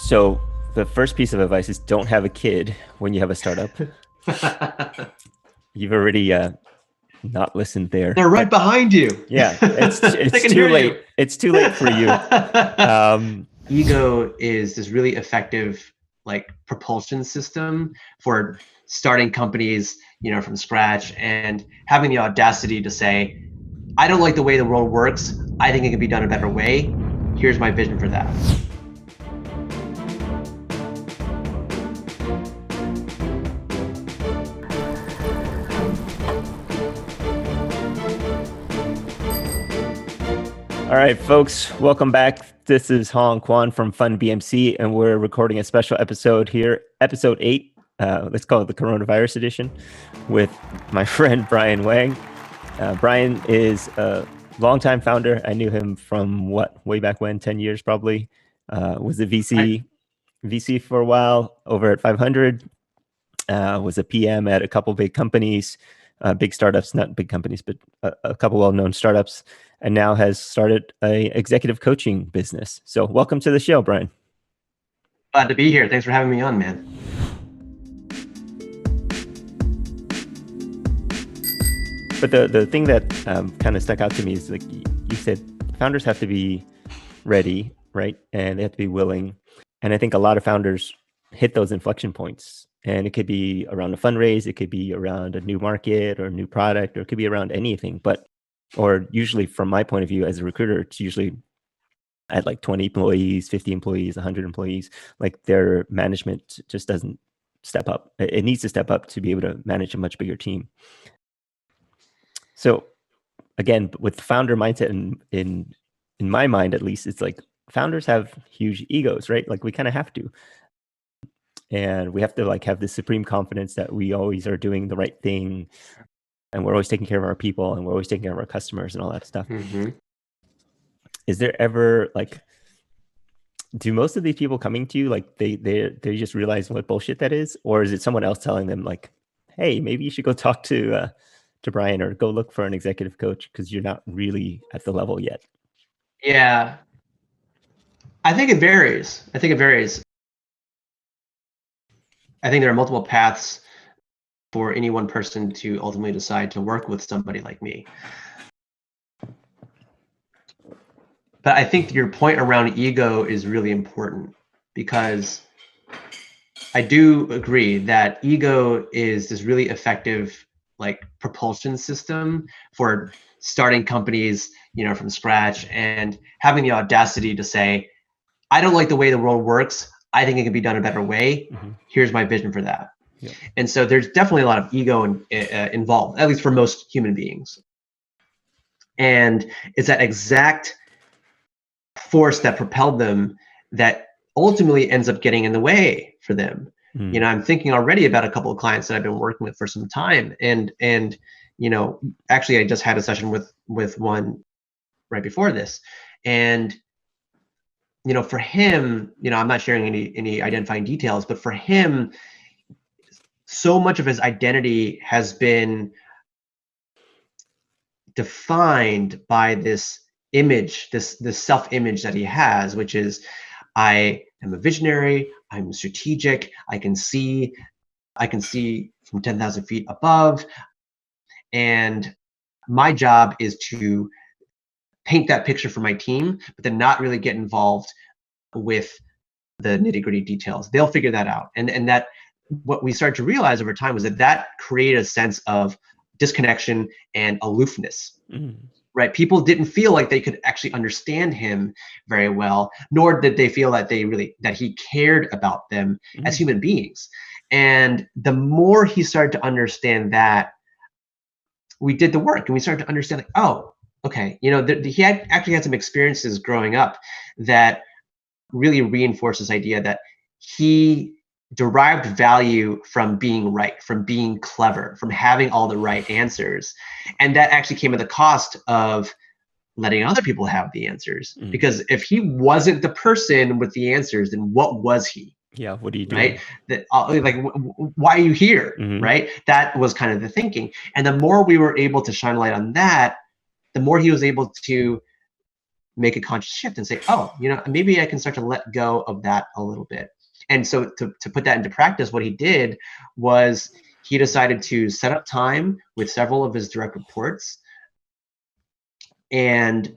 So the first piece of advice is don't have a kid when you have a startup. You've already not listened there. They're right behind you. Yeah, it's They can too hear late. you. It's too late for you. Ego is this really effective propulsion system for starting companies, from scratch and having the audacity to say, I don't like the way the world works. I think it can be done a better way. Here's my vision for that. All right, folks, welcome back. This is Hong Kwan from Fun BMC, and we're recording a special episode here, episode 8. Let's call it the Coronavirus Edition, with my friend Brian Wang. Brian is a longtime founder. I knew him from way back when, 10 years probably. Was a VC for a while over at 500. Was a PM at a couple big companies, big startups, not big companies, but a couple well-known startups, and now has started a executive coaching business. So welcome to the show, Brian. Glad to be here. Thanks for having me on, man. But the thing that kind of stuck out to me is, like you said, founders have to be ready, right? And they have to be willing. And I think a lot of founders hit those inflection points. And it could be around a fundraise, it could be around a new market or a new product, or it could be around anything. Or usually from my point of view as a recruiter, it's usually at like 20 employees, 50 employees, 100 employees, like their management just doesn't step up. It needs to step up to be able to manage a much bigger team. So again, with founder mindset in my mind, at least, it's like founders have huge egos, right? Like we kind of have to. And we have to have this supreme confidence that we always are doing the right thing, and we're always taking care of our people, and we're always taking care of our customers and all that stuff. Mm-hmm. Is there ever do most of these people coming to you they just realize what bullshit that is, or is it someone else telling them hey, maybe you should go talk to Brian, or go look for an executive coach because you're not really at the level yet? Yeah, I think it varies. I think there are multiple paths for any one person to ultimately decide to work with somebody like me. But I think your point around ego is really important, because I do agree that ego is this really effective propulsion system for starting companies, from scratch and having the audacity to say, I don't like the way the world works. I think it can be done a better way. Mm-hmm. Here's my vision for that. Yeah. And so there's definitely a lot of ego involved, at least for most human beings. And it's that exact force that propelled them that ultimately ends up getting in the way for them. Mm. I'm thinking already about a couple of clients that I've been working with for some time. And actually I just had a session with one right before this. And for him, I'm not sharing any identifying details, but for him, so much of his identity has been defined by this image, this self-image that he has, which is, I am a visionary, I'm strategic, I can see from 10,000 feet above, and my job is to paint that picture for my team, but then not really get involved with the nitty-gritty details. They'll figure that out. And that what we started to realize over time was that created a sense of disconnection and aloofness. Mm. Right? People didn't feel like they could actually understand him very well, nor did they feel that that he cared about them as human beings. And the more he started to understand that, we did the work and we started to understand oh, okay, he actually had some experiences growing up that really reinforced this idea that he derived value from being right, from being clever, from having all the right answers. And that actually came at the cost of letting other people have the answers. Mm. Because if he wasn't the person with the answers, then what was he? Yeah, what are you doing? Right? That why are you here? Mm-hmm. Right? That was kind of the thinking. And the more we were able to shine light on that, the more he was able to make a conscious shift and say, oh, maybe I can start to let go of that a little bit. And so to put that into practice, what he did was he decided to set up time with several of his direct reports and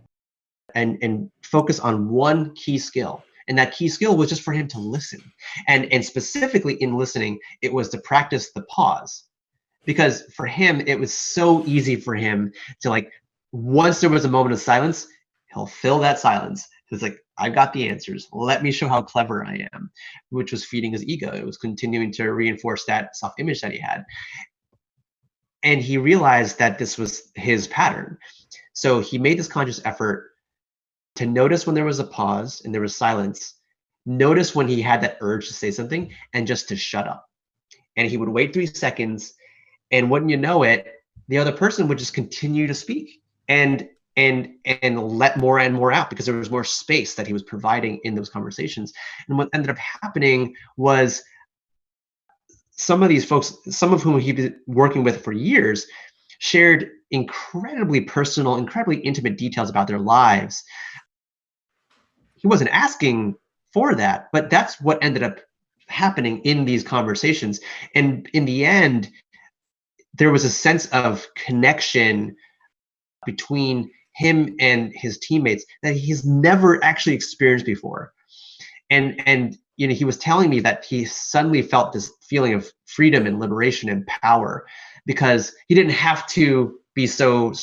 focus on one key skill. And that key skill was just for him to listen. And specifically in listening, it was to practice the pause. Because for him, it was so easy for him to, like, once there was a moment of silence, he'll fill that silence. It's like, I got the answers. Let me show how clever I am, which was feeding his ego. It was continuing to reinforce that self-image that he had. And he realized that this was his pattern. So he made this conscious effort to notice when there was a pause and there was silence, notice when he had that urge to say something, and just to shut up. And he would wait 3 seconds, and wouldn't you know it, the other person would just continue to speak and let more and more out, because there was more space that he was providing in those conversations. And what ended up happening was some of these folks, some of whom he'd been working with for years, shared incredibly personal, incredibly intimate details about their lives. He wasn't asking for that, but that's what ended up happening in these conversations. And in the end, there was a sense of connection between him and his teammates that he's never actually experienced before. And he was telling me that he suddenly felt this feeling of freedom and liberation and power, because he didn't have to be so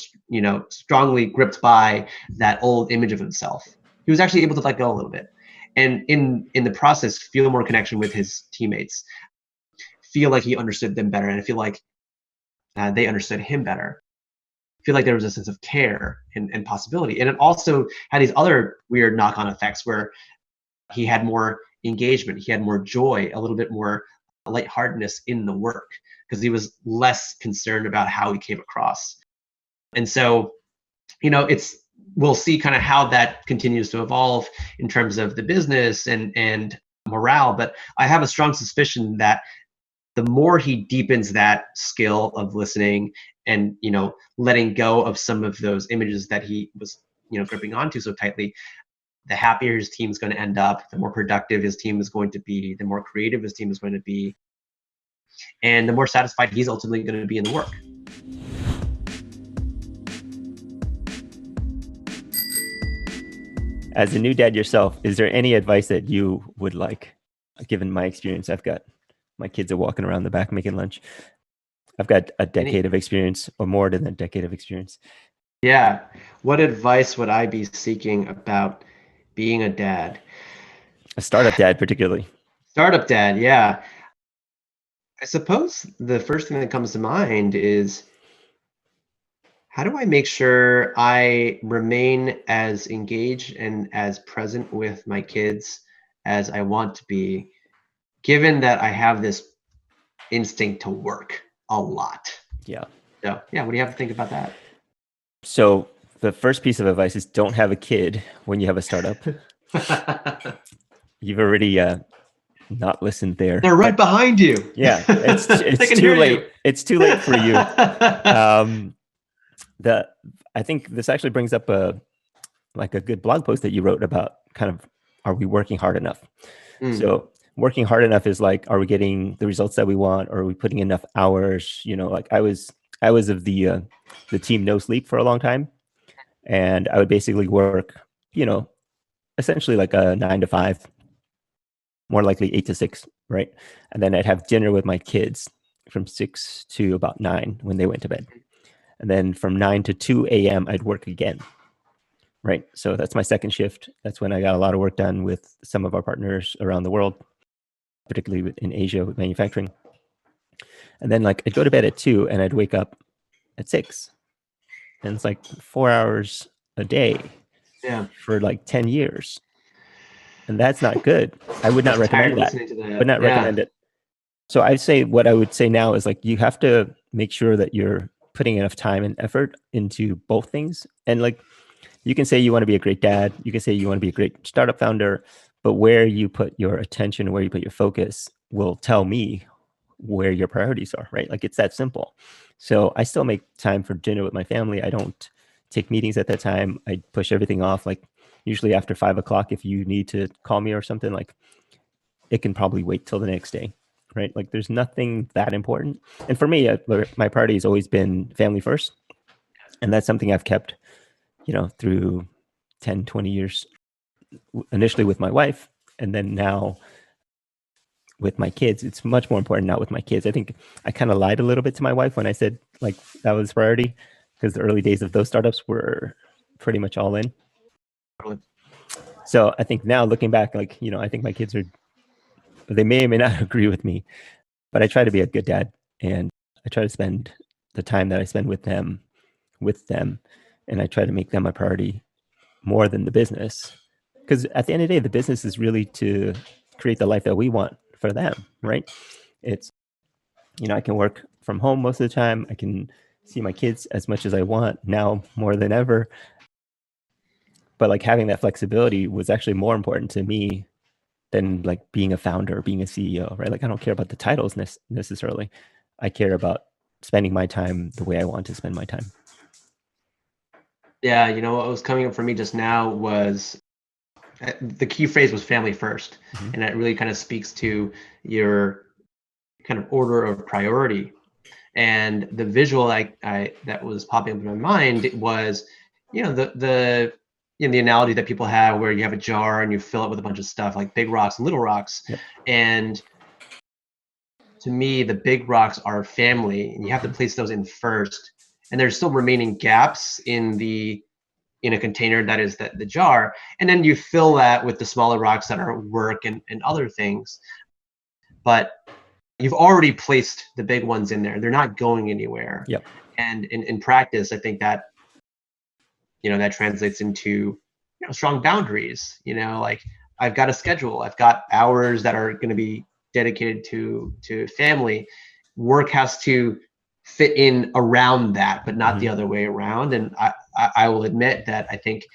strongly gripped by that old image of himself. He was actually able to let go a little bit, and in the process feel more connection with his teammates, feel like he understood them better, and I feel like they understood him better. Feel like there was a sense of care and possibility. And it also had these other weird knock-on effects where he had more engagement, he had more joy, a little bit more lightheartedness in the work, because he was less concerned about how he came across. And so, we'll see kind of how that continues to evolve in terms of the business and morale. But I have a strong suspicion that the more he deepens that skill of listening and letting go of some of those images that he was gripping onto so tightly, the happier his team is going to end up, the more productive his team is going to be, the more creative his team is going to be, and the more satisfied he's ultimately going to be in the work. As a new dad yourself, is there any advice that you would like? Given my experience, I've got my kids are walking around the back making lunch. I've got a decade of experience, or more than a decade of experience. Yeah. What advice would I be seeking about being a dad? A startup dad, particularly. Startup dad, yeah. I suppose the first thing that comes to mind is, how do I make sure I remain as engaged and as present with my kids as I want to be, given that I have this instinct to work a lot? Yeah. So, yeah, what do you have to think about that? So the first piece of advice is, don't have a kid when you have a startup. You've already not listened there. They're right behind you. Yeah, it's too late. You. It's too late for you. I think this actually brings up a good blog post that you wrote about kind of, are we working hard enough? So working hard enough is like, are we getting the results that we want? Or are we putting enough hours? Like I was of the team no sleep for a long time, and I would basically work, essentially like a 9 to 5, more likely 8 to 6, right? And then I'd have dinner with my kids from 6 to about 9 when they went to bed. And then from 9 to 2 a.m., I'd work again, right? So that's my second shift. That's when I got a lot of work done with some of our partners around the world, particularly in Asia with manufacturing. And then I'd go to bed at 2 and I'd wake up at 6. And it's 4 hours a day for 10 years. And that's not good. I would not recommend that. Would not recommend it. So I'd say, what I would say now is you have to make sure that you're putting enough time and effort into both things. And you can say you want to be a great dad, you can say you want to be a great startup founder, but where you put your attention, where you put your focus will tell me where your priorities are, right? It's that simple. So I still make time for dinner with my family. I don't take meetings at that time. I push everything off. usually after 5 o'clock, if you need to call me or something, like it can probably wait till the next day, right? Like there's nothing that important. And for me, my priority has always been family first. And that's something I've kept, through 10, 20 years, initially with my wife, and then now with my kids. It's much more important now with my kids. I think I kind of lied a little bit to my wife when I said like that was priority, because the early days of those startups were pretty much all in. So I think now looking back, like, I think my kids they may or may not agree with me, but I try to be a good dad, and I try to spend the time that I spend with them, and I try to make them a priority more than the business. Because at the end of the day, the business is really to create the life that we want for them, right? It's, I can work from home most of the time. I can see my kids as much as I want now more than ever. But like having that flexibility was actually more important to me than like being a founder, being a CEO, right? Like I don't care about the titles necessarily. I care about spending my time the way I want to spend my time. Yeah, what was coming up for me just now was the key phrase was family first. And that really kind of speaks to your kind of order of priority. And the visual that was popping up in my mind was, the analogy that people have where you have a jar and you fill it with a bunch of stuff like big rocks and little rocks. Yep. And to me, the big rocks are family, and you have to place those in first. And there's still remaining gaps in a container that is the jar. And then you fill that with the smaller rocks that are work and other things. But you've already placed the big ones in there. They're not going anywhere. Yep. And in practice, I think that, that translates into, strong boundaries. Like I've got a schedule. I've got hours that are going to be dedicated to family. Work has to fit in around that, but not the other way around. And I will admit that I think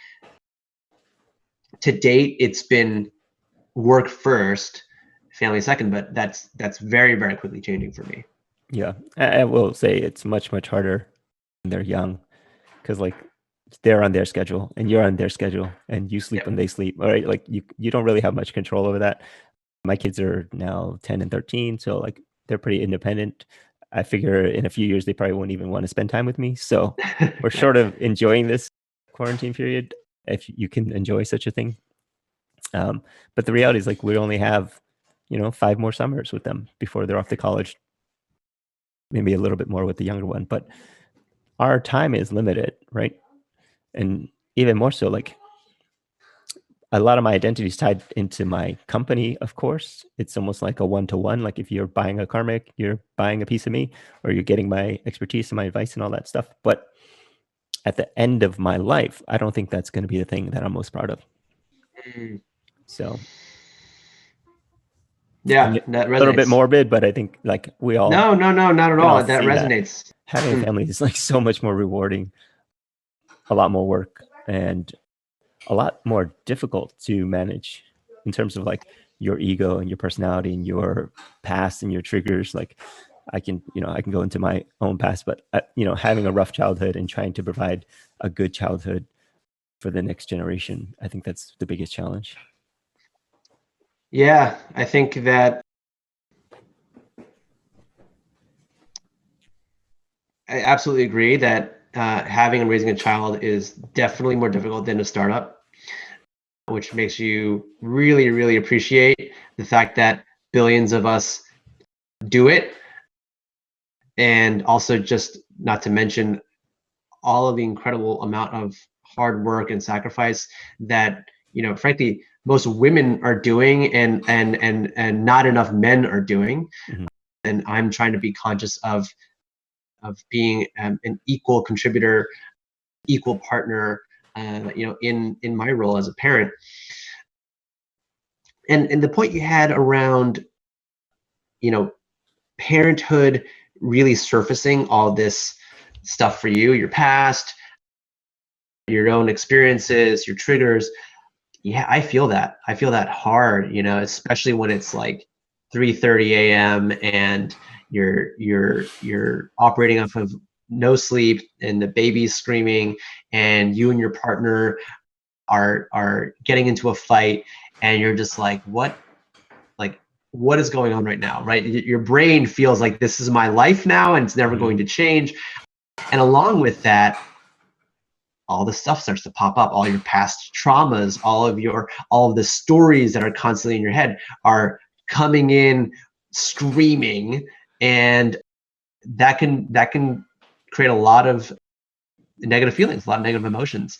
to date it's been work first, family second, but that's very, very quickly changing for me. Yeah, I will say it's much, much harder when they're young, because like they're on their schedule and you're on their schedule, and you sleep when they sleep. All right, like you don't really have much control over that. My kids are now 10 and 13, so like they're pretty independent. I figure in a few years they probably won't even want to spend time with me. So we're sort of enjoying this quarantine period, if you can enjoy such a thing. But the reality is like we only have 5 more summers with them before they're off to college. Maybe a little bit more with the younger one, but our time is limited, right? And even more so, like a lot of my identity is tied into my company, of course. It's almost like a one-to-one. Like if you're buying a karmic, you're buying a piece of me, or you're getting my expertise and my advice and all that stuff. But at the end of my life, I don't think that's going to be the thing that I'm most proud of. So yeah, that resonates. A little bit morbid, but I think like we all no, not at all. That resonates. That. Having a family is like so much more rewarding, a lot more work, and a lot more difficult to manage in terms of like your ego and your personality and your past and your triggers. Like I can go into my own past, but having a rough childhood and trying to provide a good childhood for the next generation, I think that's the biggest challenge. Yeah, I think that I absolutely agree that having and raising a child is definitely more difficult than a startup, which makes you really, really appreciate the fact that billions of us do it. And also, just not to mention all of the incredible amount of hard work and sacrifice that, frankly, most women are doing and not enough men are doing. And I'm trying to be conscious of being an equal contributor, equal partner, in my role as a parent. And the point you had around, parenthood really surfacing all this stuff for you, your past, your own experiences, your triggers. Yeah, I feel that. I feel that hard, especially when it's like 3:30 a.m. and you're operating off of no sleep and the baby's screaming and you and your partner are getting into a fight, and you're just like, what is going on right now, right? Your brain feels like this is my life now and it's never going to change. And along with that, all the stuff starts to pop up, all your past traumas, all of the stories that are constantly in your head are coming in screaming, and that can create a lot of negative feelings, a lot of negative emotions.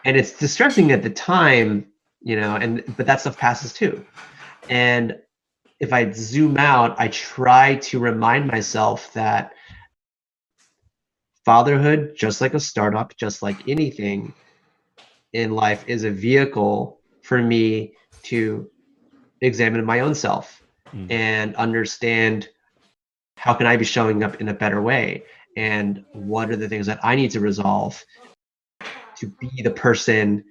And it's distressing at the time, but that stuff passes too. And if I zoom out, I try to remind myself that fatherhood, just like a startup, just like anything in life, is a vehicle for me to examine my own self and understand how can I be showing up in a better way, and what are the things that I need to resolve to be the person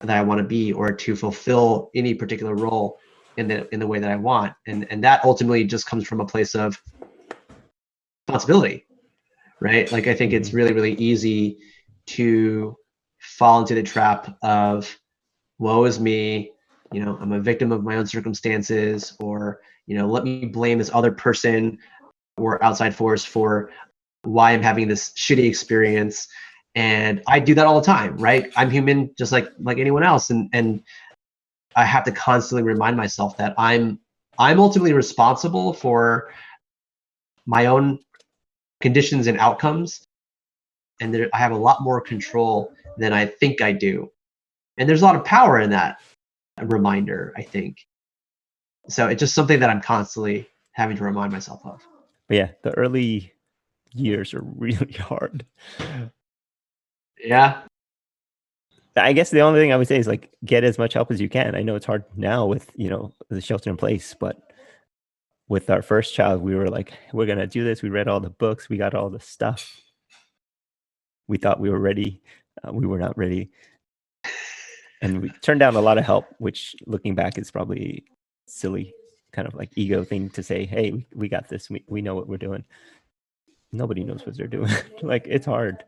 that I want to be, or to fulfill any particular role in the way that I want. And that ultimately just comes from a place of responsibility, right? Like, I think it's really, really easy to fall into the trap of, woe is me, I'm a victim of my own circumstances, or, let me blame this other person or outside force for why I'm having this shitty experience. And I do that all the time, right? I'm human just like anyone else. And I have to constantly remind myself that I'm ultimately responsible for my own conditions and outcomes. And I have a lot more control than I think I do. And there's a lot of power in that reminder, I think. So it's just something that I'm constantly having to remind myself of. But yeah, the early years are really hard. Yeah. I guess the only thing I would say is like get as much help as you can. I know it's hard now with, the shelter in place, but with our first child, we were like, we're going to do this. We read all the books. We got all the stuff. We thought we were ready. We were not ready. And we turned down a lot of help, which looking back is probably silly, kind of like ego thing to say, hey, we got this. We know what we're doing. Nobody knows what they're doing. Like, it's hard.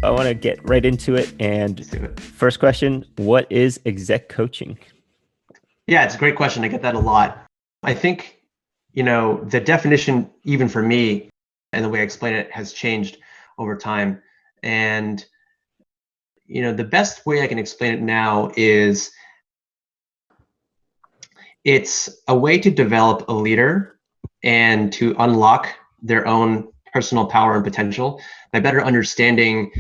I want to get right into it. And first question, what is exec coaching? Yeah, it's a great question. I get that a lot. I think, the definition, even for me, and the way I explain it, has changed over time. And, the best way I can explain it now is it's a way to develop a leader and to unlock their own personal power and potential by better understanding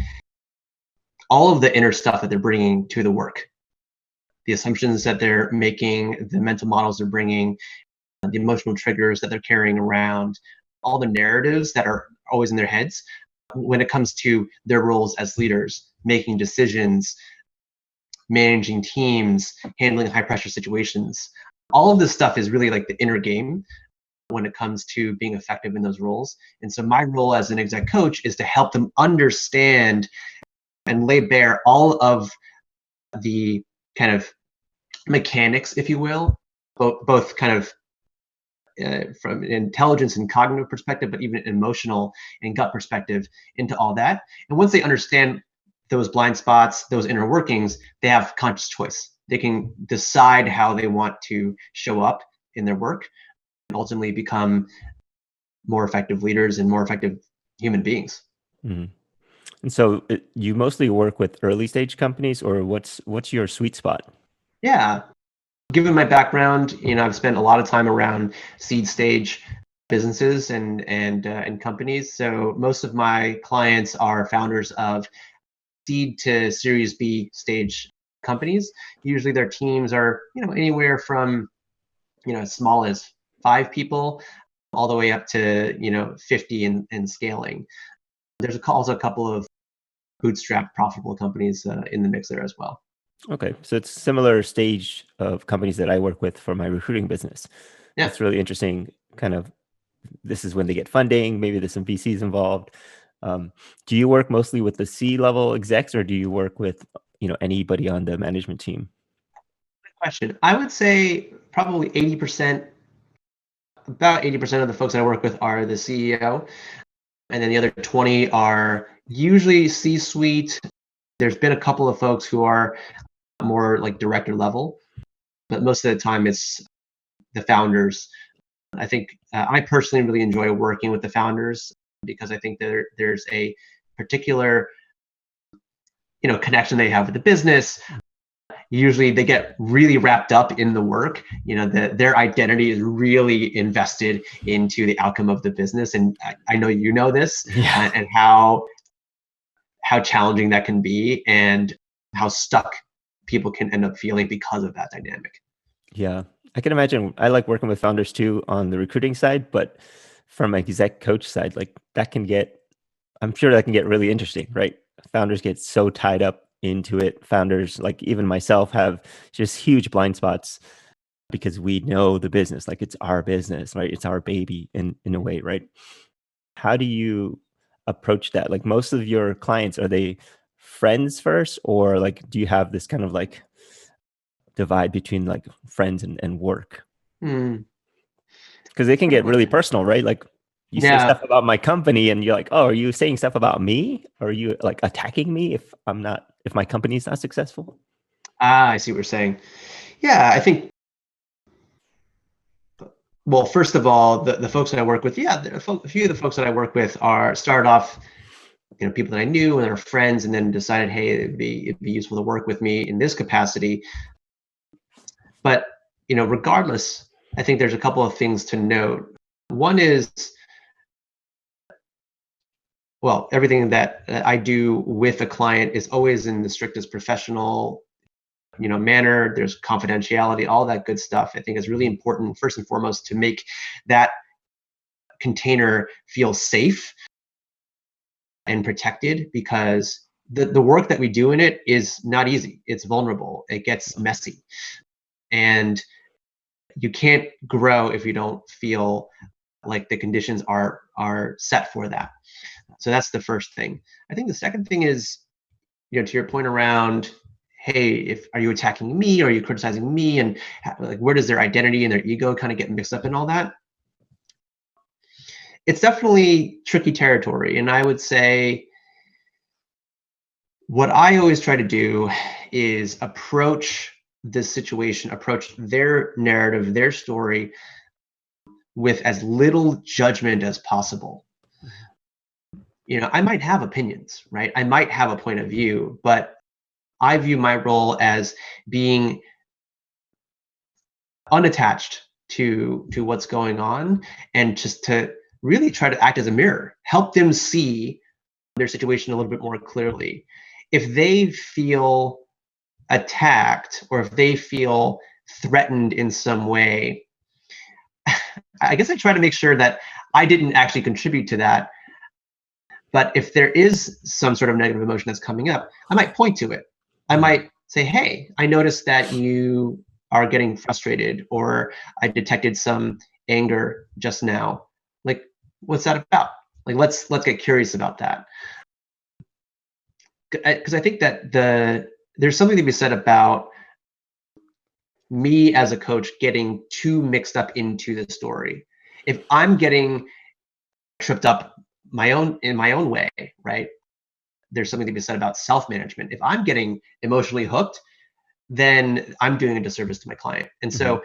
all of the inner stuff that they're bringing to the work, the assumptions that they're making, the mental models they're bringing, the emotional triggers that they're carrying around, all the narratives that are always in their heads when it comes to their roles as leaders, making decisions, managing teams, handling high pressure situations. All of this stuff is really like the inner game when it comes to being effective in those roles. And so my role as an exec coach is to help them understand and lay bare all of the kind of mechanics, if you will, both kind of from an intelligence and cognitive perspective, but even an emotional and gut perspective into all that. And once they understand those blind spots, those inner workings, they have conscious choice. They can decide how they want to show up in their work and ultimately become more effective leaders and more effective human beings. Mm-hmm. And so you mostly work with early stage companies, or what's your sweet spot? Yeah. Given my background, I've spent a lot of time around seed stage businesses and companies. So most of my clients are founders of seed to Series B stage companies. Usually their teams are, anywhere from, as small as 5 people all the way up to, 50 and scaling. There's also a couple of bootstrap profitable companies in the mix there as well. Okay, so it's similar stage of companies that I work with for my recruiting business. Yeah. It's really interesting. Kind of, this is when they get funding. Maybe there's some VCs involved. Do you work mostly with the C-level execs, or do you work with anybody on the management team? Good question. I would say probably 80% about 80% of the folks that I work with are the CEO. And then the other 20 are usually C-suite. There's been a couple of folks who are more like director level, but most of the time it's the founders. I think I personally really enjoy working with the founders because I think there's a particular connection they have with the business. Usually they get really wrapped up in the work. Their identity is really invested into the outcome of the business. And I know you know this, Yeah. and how challenging that can be and how stuck people can end up feeling because of that dynamic. Yeah. I can imagine. I like working with founders too on the recruiting side, but from an exec coach side, like I'm sure that can get really interesting, right? Founders get so tied up into it. Founders, like even myself, have just huge blind spots because we know the business, like it's our business, right? It's our baby in a way, right? How do you approach that? Like most of your clients, are they friends first, or like do you have this kind of like divide between like friends and work? Hmm. Because it can get really personal, right? Like you say Yeah. stuff about my company and you're like, oh, are you saying stuff about me? Or are you like attacking me if my company's not successful? I see what you're saying. Yeah, I think, well, first of all, the folks that I work with, a few of the folks that I work with started off, people that I knew and are friends, and then decided, hey, it'd be useful to work with me in this capacity. But, regardless, I think there's a couple of things to note. One is, well, everything that I do with a client is always in the strictest professional, manner. There's confidentiality, all that good stuff. I think is really important, first and foremost, to make that container feel safe and protected, because the work that we do in it is not easy. It's vulnerable. It gets messy. And you can't grow if you don't feel like the conditions are set for that. So that's the first thing. I think the second thing is, to your point around, hey, if are you attacking me, or are you criticizing me, and like where does their identity and their ego kind of get mixed up in all that? It's definitely tricky territory. And I would say what I always try to do is approach this situation, approach their narrative, their story, with as little judgment as possible. I might have opinions, right? I might have a point of view, but I view my role as being unattached to what's going on, and just to really try to act as a mirror, help them see their situation a little bit more clearly. If they feel attacked, or if they feel threatened in some way, I guess I try to make sure that I didn't actually contribute to that. But if there is some sort of negative emotion that's coming up, I might point to it. I might say, hey, I noticed that you are getting frustrated, or I detected some anger just now. Like, what's that about? Like, let's get curious about that. Because I think that there's something to be said about me as a coach getting too mixed up into the story. If I'm getting tripped up in my own way, right? There's something to be said about self-management. If I'm getting emotionally hooked, then I'm doing a disservice to my client. And so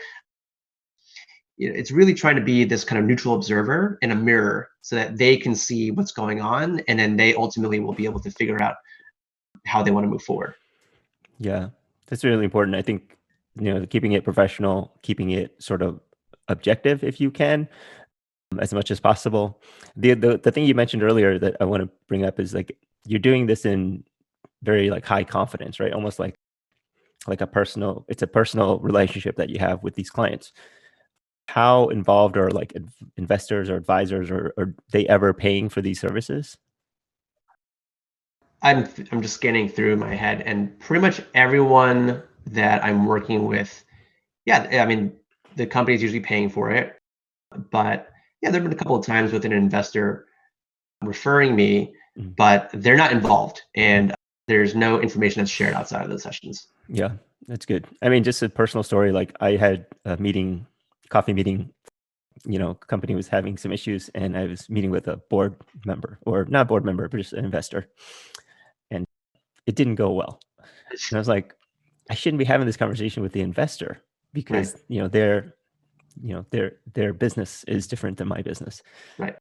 it's really trying to be this kind of neutral observer and a mirror, so that they can see what's going on, and then they ultimately will be able to figure out how they want to move forward. Yeah, that's really important. I think, keeping it professional, keeping it sort of objective if you can, as much as possible. The thing you mentioned earlier that I want to bring up is like you're doing this in very like high confidence, right? Almost like it's a personal relationship that you have with these clients. How involved are like investors or advisors, or are they ever paying for these services? I'm just scanning through my head, and pretty much everyone that I'm working with, yeah, I mean, the company's usually paying for it. But yeah, there have been a couple of times with an investor referring me, Mhm. but they're not involved, and there's no information that's shared outside of those sessions. Yeah, that's good. I mean, just a personal story. Like I had a coffee meeting company was having some issues, and I was meeting with a board member, or not board member, but just an investor, and it didn't go well. And I was like, I shouldn't be having this conversation with the investor because their business is different than my business. Right.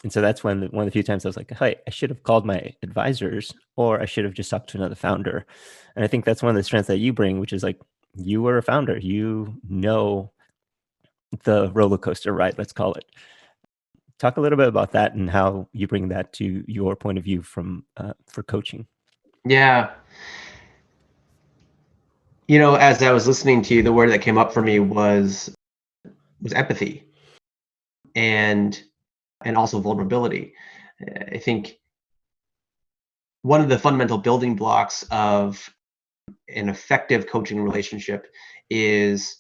And so that's when one of the few times I was like, hey, I should have called my advisors, or I should have just talked to another founder. And I think that's one of the strengths that you bring, which is like, you were a founder, the roller coaster ride, let's call it. Talk a little bit about that and how you bring that to your point of view for coaching. Yeah. As I was listening to you, the word that came up for me was empathy and also vulnerability. I think one of the fundamental building blocks of an effective coaching relationship is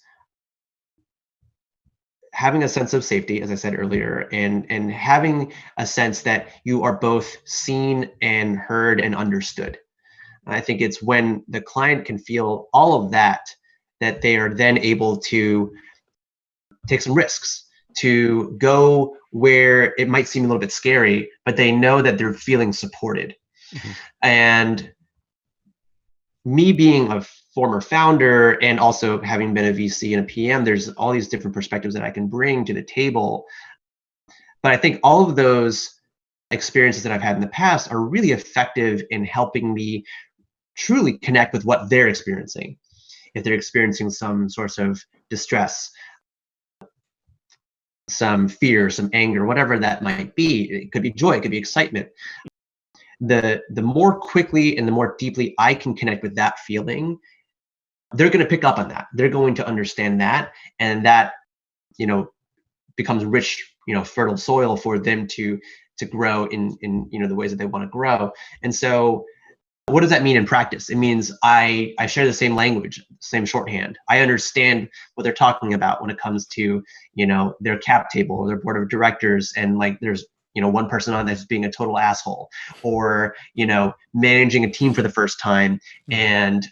having a sense of safety, as I said earlier, and having a sense that you are both seen and heard and understood. I think it's when the client can feel all of that they are then able to take some risks, to go where it might seem a little bit scary, but they know that they're feeling supported. Mm-hmm. And me being a former founder and also having been a VC and a PM, there's all these different perspectives that I can bring to the table. But I think all of those experiences that I've had in the past are really effective in helping me truly connect with what they're experiencing. If they're experiencing some source of distress, some fear, some anger, whatever that might be, it could be joy, it could be excitement. The more quickly and the more deeply I can connect with that feeling, they're going to pick up on that. They're going to understand that, and that becomes rich, fertile soil for them to grow in the ways that they want to grow. And so what does that mean in practice? It means I share the same language, same shorthand. I understand what they're talking about when it comes to, their cap table or their board of directors, and like there's one person on that's being a total asshole, or managing a team for the first time, and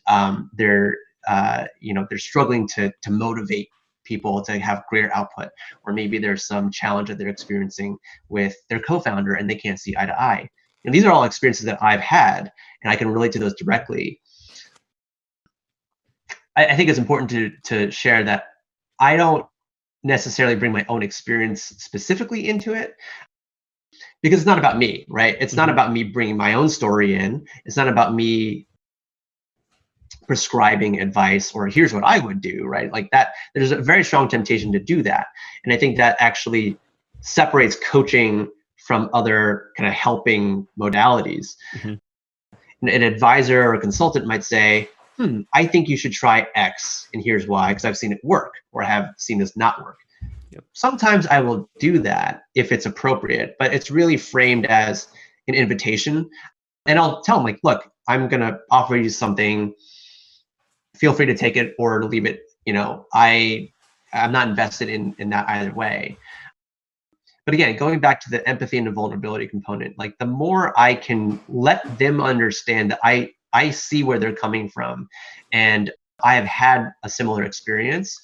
they're struggling to motivate people to have greater output, or maybe there's some challenge that they're experiencing with their co-founder and they can't see eye to eye. And these are all experiences that I've had, and I can relate to those directly. I think it's important to share that I don't necessarily bring my own experience specifically into it, because it's not about me, right? It's not about me bringing my own story in. It's not about me prescribing advice or here's what I would do, right? Like that, there's a very strong temptation to do that. And I think that actually separates coaching from other kind of helping modalities. Mm-hmm. An advisor or a consultant might say, I think you should try X, and here's why, because I've seen it work, or I have seen this not work. Yep. Sometimes I will do that if it's appropriate, but it's really framed as an invitation. And I'll tell them, like, look, I'm going to offer you something. Feel free to take it or leave it. I'm not invested in that either way. But again, going back to the empathy and the vulnerability component, like the more I can let them understand that I see where they're coming from, and I have had a similar experience,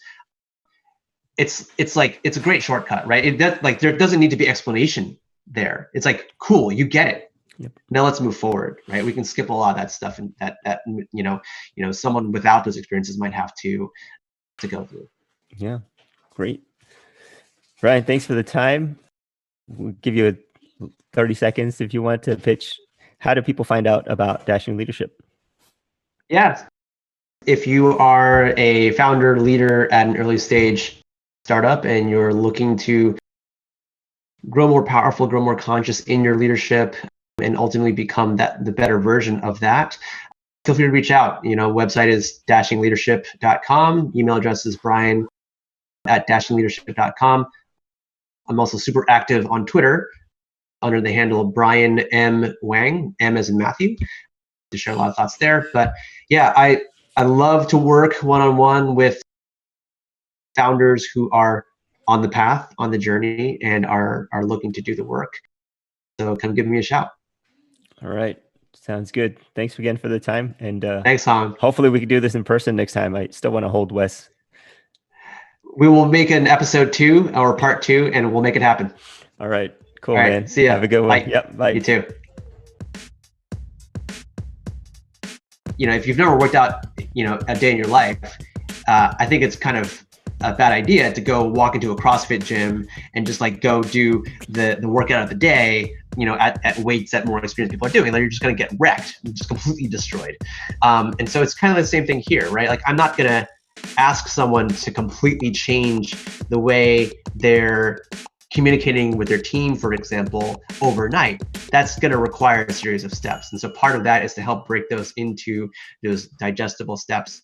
it's a great shortcut, right? There doesn't need to be explanation there. It's like, cool, you get it. Yep. Now let's move forward, right? We can skip a lot of that stuff, and that someone without those experiences might have to go through. Yeah, great. Brian, thanks for the time. We'll give you 30 seconds if you want to pitch. How do people find out about Dashing Leadership? Yeah. If you are a founder, leader at an early stage startup, and you're looking to grow more powerful, grow more conscious in your leadership, and ultimately become the better version of that, feel free to reach out. Website is dashingleadership.com. Email address is brian@dashingleadership.com. I'm also super active on Twitter under the handle of Brian M. Wang, M as in Matthew, to share a lot of thoughts there. But yeah, I love to work one-on-one with founders who are on the path, on the journey, and are looking to do the work. So come give me a shout. All right. Sounds good. Thanks again for the time. And thanks, Hong. Hopefully we can do this in person next time. I still want to hold Wes. we will make an episode 2 or part 2, and we'll make it happen. All right. Cool, All right, man. see ya. Have a good one. Bye. Yep. Bye. You too. If you've never worked out, a day in your life, I think it's kind of a bad idea to go walk into a CrossFit gym and just like go do the workout of the day, at weights that more experienced people are doing. Like, you're just going to get wrecked, just completely destroyed. And so it's kind of the same thing here, right? Like, I'm not going to ask someone to completely change the way they're communicating with their team, for example, overnight. That's going to require a series of steps. And so part of that is to help break those into those digestible steps